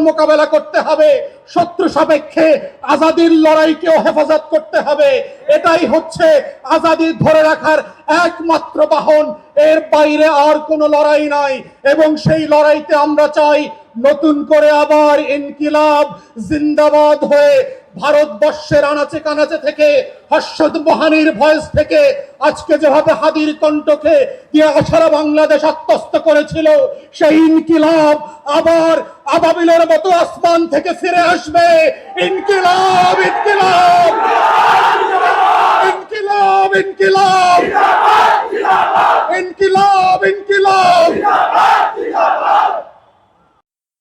মোকাবেলা করতে হবে, শত্রু সাপেক্ষে আজাদির লড়াইকেও হেফাজত করতে হবে। এটাই হচ্ছে আজাদি ধরে রাখার একমাত্র বাহন, এর বাইরে আর কোনো লড়াই নাই। এবং সেই লড়াইতে আমরা চাই নতুন করে আবার ইনকিলাব জিন্দাবাদ হয়ে ভারতবর্ষের আনাচে কানাচে থেকে হর্ষদ মোহানির ভয়েস থেকে আজকে যেভাবে হাদির কণ্ঠকে দিয়ে সারা বাংলাদেশ আত্মস্থ করেছিল, সেই ইনকিলাব আবার আবাবিলের মতো আসমান থেকে ফিরে আসবে। ইনকিলাব ইনকিলাব ইনকিলাব ইনকিলাব ইনকিলাব ইনকিলাব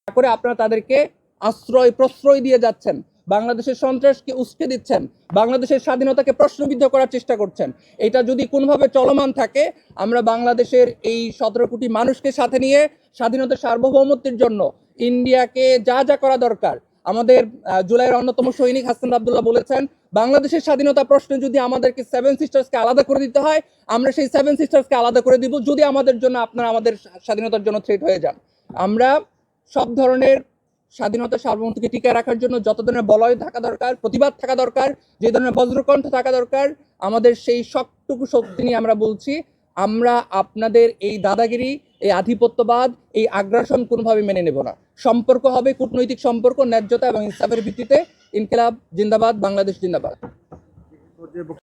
করে আপনারা তাদেরকে আশ্রয় প্রশ্রয় দিয়ে যাচ্ছেন, বাংলাদেশের সন্ত্রাসকে উস্কে দিচ্ছেন, বাংলাদেশের স্বাধীনতাকে প্রশ্নবিদ্ধ করার চেষ্টা করছেন। এটা যদি কোনোভাবে চলমান থাকে, আমরা বাংলাদেশের এই 17 কোটি মানুষকে সাথে নিয়ে স্বাধীনতার সার্বভৌমত্বের জন্য ইন্ডিয়াকে যা যা করা দরকার, আমাদের জুলাইয়ের অন্যতম সৈনিক হাসান আব্দুল্লাহ বলেছেন, বাংলাদেশের স্বাধীনতা প্রশ্নে যদি আমাদেরকে 7 সিস্টার্সকে আলাদা করে দিতে হয়, আমরা সেই 7 সিস্টার্সকে আলাদা করে দিব, যদি আমাদের জন্য আপনারা আমাদের স্বাধীনতার জন্য থ্রেট হয়ে যান। আমরা সব ধরনের স্বাধীনতা সার্বভৌমত্বকে টিকায় রাখার জন্য যত ধরনের বলয় থাকা দরকার, প্রতিবাদ থাকা দরকার, যে ধরনের বজ্রকণ্ঠ থাকা দরকার, আমাদের সেই সবটুকু শক্তি নিয়ে আমরা বলছি, আমরা আপনাদের এই দাদাগিরি, এই আধিপত্যবাদ, এই আগ্রাসন কোনোভাবে মেনে নেব না। সম্পর্ক হবে কূটনৈতিক সম্পর্ক, ন্যায্যতা এবং ইনসাফের ভিত্তিতে। ইনকিলাব জিন্দাবাদ, বাংলাদেশ জিন্দাবাদ।